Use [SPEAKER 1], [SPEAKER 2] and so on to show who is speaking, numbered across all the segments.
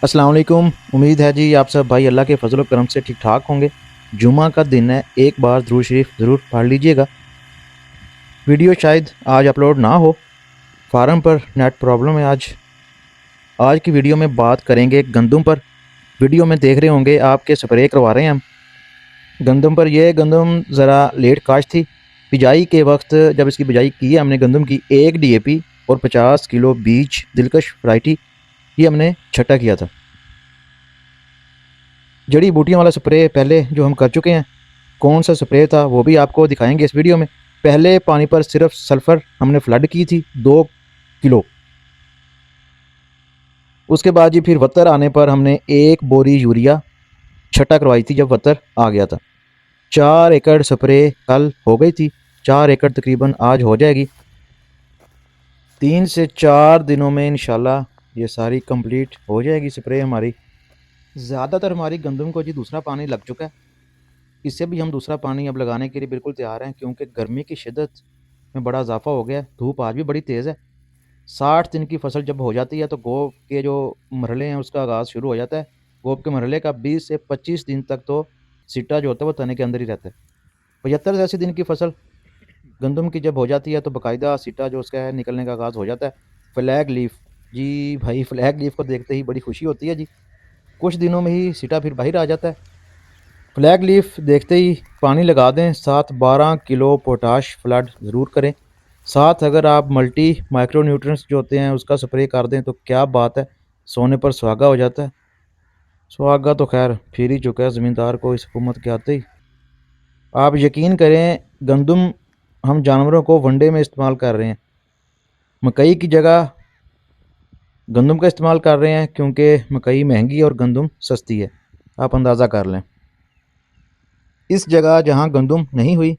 [SPEAKER 1] अस्सलाम वालेकुम। उम्मीद है जी आप सब भाई अल्लाह के फजल करम से ठीक ठाक होंगे। जुमा का दिन है, एक बार दुरूद शरीफ ज़रूर पढ़ लीजिएगा। वीडियो शायद आज अपलोड ना हो, फार्म पर नेट प्रॉब्लम है आज। आज की वीडियो में बात करेंगे गंदम पर। वीडियो में देख रहे होंगे आपके स्प्रे करवा रहे हैं हम गंदम पर। ये गंदम ज़रा लेट काश थी। बिजाई के वक्त जब इसकी बिजाई की है हमने गंदम की, 1 DAP और 50 किलो बीज दिलकश वैरायटी ये हमने छटा किया था। जड़ी बूटियों वाला स्प्रे पहले जो हम कर चुके हैं, कौन सा स्प्रे था वो भी आपको दिखाएंगे इस वीडियो में। पहले पानी पर सिर्फ सल्फ़र हमने फ्लड की थी 2 किलो। उसके बाद जी फिर वत्तर आने पर हमने 1 बोरी यूरिया छटा करवाई थी जब वत्तर आ गया था। 4 एकड़ स्प्रे कल हो गई थी, 4 एकड़ तकरीबन आज हो जाएगी। 3 से 4 दिनों में इंशाल्लाह ये सारी कंप्लीट हो जाएगी स्प्रे हमारी। ज़्यादातर हमारी गंदम को जी दूसरा पानी लग चुका है। इससे भी हम दूसरा पानी अब लगाने के लिए बिल्कुल तैयार हैं, क्योंकि गर्मी की शिद्दत में बड़ा इजाफा हो गया है। धूप आज भी बड़ी तेज़ है। 60 दिन की फसल जब हो जाती है तो गोब के जो मरहले हैं उसका आगाज़ शुरू हो जाता है। गोब के मरहले का 20 से 25 दिन तक तो सिट्टा जो होता है वो तने के अंदर ही रहता है। 75 दिन की फसल गंदम की जब हो जाती है तो बाकायदा सिट्टा जो उसका है निकलने का आगाज़ हो जाता है। फ्लैग लीफ, जी भाई फ्लैग लीफ को देखते ही बड़ी खुशी होती है जी। कुछ दिनों में ही सिट्टा फिर बाहर आ जाता है। फ्लैग लीफ देखते ही पानी लगा दें, साथ 12 किलो पोटाश फ्लड ज़रूर करें। साथ अगर आप मल्टी माइक्रो न्यूट्रिएंट्स जो होते हैं उसका स्प्रे कर दें तो क्या बात है, सोने पर सुहागा हो जाता है। सुहागा तो खैर फिर ही चुका है ज़मींदार को इस हुकूमत के आते ही। आप यकीन करें, गंदम हम जानवरों को वनडे में इस्तेमाल कर रहे हैं, मकई की जगह गंदम का इस्तेमाल कर रहे हैं, क्योंकि मकई महंगी और गंदम सस्ती है। आप अंदाज़ा कर लें। इस जगह जहाँ गंदम नहीं हुई,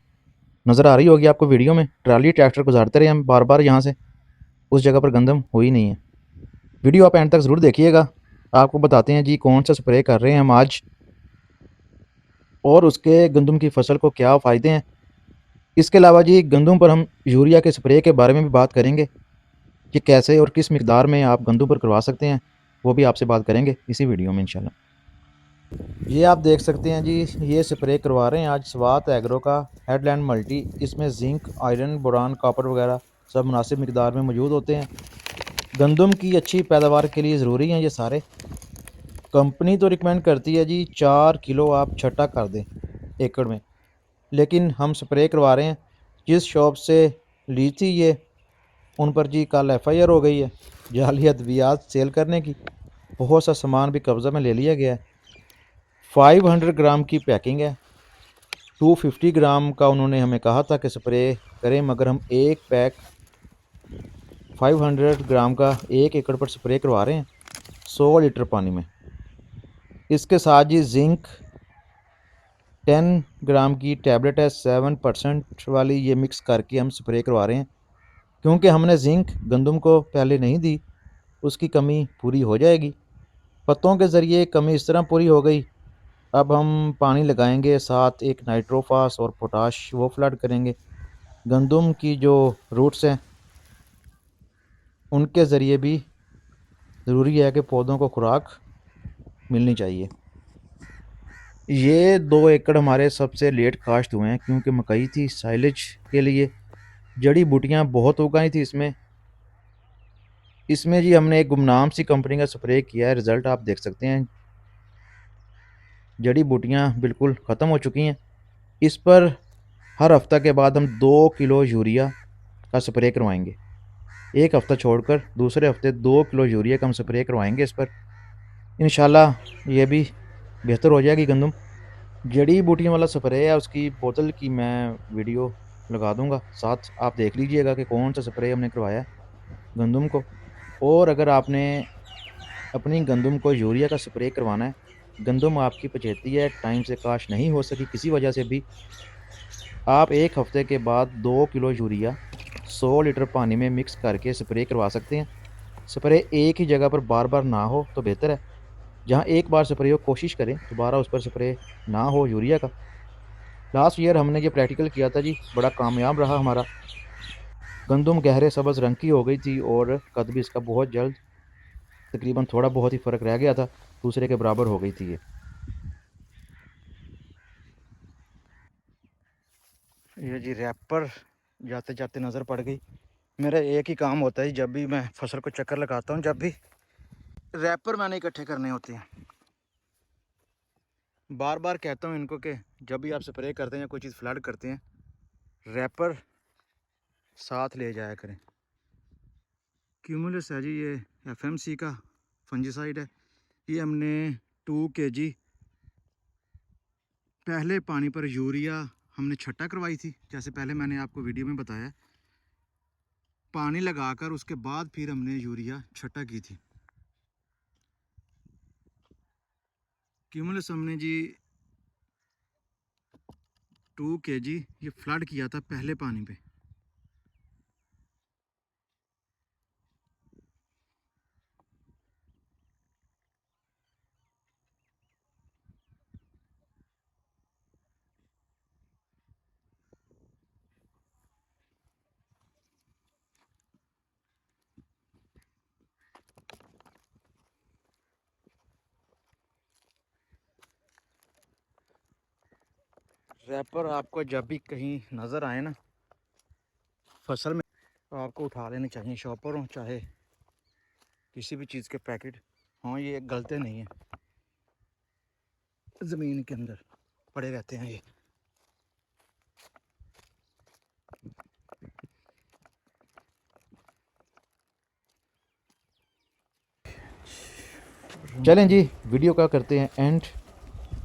[SPEAKER 1] नज़र आ रही होगी आपको वीडियो में, ट्राली ट्रैक्टर गुजारते रहे हम बार बार यहाँ से, उस जगह पर गंदम हुई नहीं है। वीडियो आप एंड तक ज़रूर देखिएगा, आपको बताते हैं जी कौन सा स्प्रे कर रहे हैं हम आज और उसके गंदम की फसल को क्या फ़ायदे हैं। इसके अलावा जी गंदम पर हम यूरिया के स्प्रे के बारे में भी बात करेंगे कि कैसे और किस मिकदार में आप गंदम पर करवा सकते हैं, वो भी आपसे बात करेंगे इसी वीडियो में इंशाल्लाह। ये आप देख सकते हैं जी, ये स्प्रे करवा रहे हैं आज स्वात एग्रो का हेडलैंड मल्टी। इसमें जिंक, आयरन, बोरान, कॉपर वगैरह सब मुनासिब मिकदार में मौजूद होते हैं। गंदम की अच्छी पैदावार के लिए ज़रूरी हैं ये सारे। कंपनी तो रिकमेंड करती है जी 4 किलो आप छटा कर दें एकड़ में, लेकिन हम स्प्रे करवा रहे हैं। जिस शॉप से ली थी ये, उन पर जी कल FIR हो गई है जाली अद्वियात सेल करने की। बहुत सा सामान भी कब्ज़ा में ले लिया गया है। 500 ग्राम की पैकिंग है। 250 ग्राम का उन्होंने हमें कहा था कि स्प्रे करें, मगर हम एक पैक 500 ग्राम का 1 एकड़ पर स्प्रे करवा रहे हैं 100 लीटर पानी में। इसके साथ जी जिंक 10 ग्राम की टैबलेट है 7% वाली, ये मिक्स करके हम स्प्रे करवा रहे हैं, क्योंकि हमने जिंक गंदम को पहले नहीं दी, उसकी कमी पूरी हो जाएगी। पत्तों के ज़रिए कमी इस तरह पूरी हो गई। अब हम पानी लगाएंगे, साथ एक नाइट्रोफास और पोटाश वो फ्लड करेंगे। गंदम की जो रूट्स हैं उनके ज़रिए भी ज़रूरी है कि पौधों को खुराक मिलनी चाहिए। ये 2 एकड़ हमारे सबसे लेट काश्त हुए हैं, क्योंकि मकई थी साइलेज के लिए। जड़ी बूटियाँ बहुत उगाई थी इसमें। इसमें जी हमने एक गुमनाम सी कंपनी का स्प्रे किया है, रिज़ल्ट आप देख सकते हैं। जड़ी बूटियाँ बिल्कुल ख़त्म हो चुकी हैं। इस पर हर हफ्ता के बाद हम 2 किलो यूरिया का स्प्रे करवाएंगे। एक हफ़्ता छोड़कर दूसरे हफ्ते 2 किलो यूरिया का हम स्प्रे करवाएंगे इस पर। इंशाल्लाह ये भी बेहतर हो जाएगी गंदम। जड़ी बूटियों वाला स्प्रे है, उसकी बोतल की मैं वीडियो लगा दूंगा, साथ आप देख लीजिएगा कि कौन सा स्प्रे हमने करवाया गंदम को। और अगर आपने अपनी गंदम को यूरिया का स्प्रे करवाना है, गंदम आपकी पचेती है, टाइम से काश नहीं हो सकी किसी वजह से भी, आप एक हफ्ते के बाद 2 किलो यूरिया 100 लीटर पानी में मिक्स करके स्प्रे करवा सकते हैं। स्प्रे एक ही जगह पर बार बार ना हो तो बेहतर है। जहाँ एक बार स्प्रे हो, कोशिश करें दोबारा उस पर स्प्रे ना हो यूरिया का। लास्ट ईयर हमने ये प्रैक्टिकल किया था जी, बड़ा कामयाब रहा हमारा। गंदम गहरे सब्ज़ रंग की हो गई थी और कद भी इसका बहुत जल्द तकरीबन थोड़ा बहुत ही फ़र्क रह गया था, दूसरे के बराबर हो गई थी ये जी रैपर जाते जाते नज़र पड़ गई। मेरा एक ही काम होता है जब भी मैं फसल को चक्कर लगाता हूँ, जब भी रैपर मैंने इकट्ठे करने होते हैं। बार बार कहता हूँ इनको कि जब भी आप स्प्रे करते हैं या कोई चीज़ फ्लड करते हैं, रैपर साथ ले जाया करें। क्यूमुलस है जी, ये एफएमसी का फंजीसाइड है। ये हमने 2 kg पहले पानी पर यूरिया हमने छट्टा करवाई थी, जैसे पहले मैंने आपको वीडियो में बताया। पानी लगाकर उसके बाद फिर हमने यूरिया छट्टा की थी। क्यूमुलस हमने जी 2 kg ये फ्लड किया था पहले पानी पे। रैपर आपको जब भी कहीं नज़र आए ना फसल में, तो आपको उठा लेने चाहिए। शॉपर हो चाहे किसी भी चीज़ के पैकेट हों, ये गलते नहीं हैं, ज़मीन के अंदर पड़े रहते हैं ये। चलें जी, वीडियो का करते हैं एंड।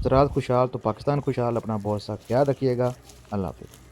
[SPEAKER 1] ज़रात खुशहाल तो पाकिस्तान खुशहाल। अपना बहुत सा ख्याल रखिएगा। अल्लाह हाफ़िज़।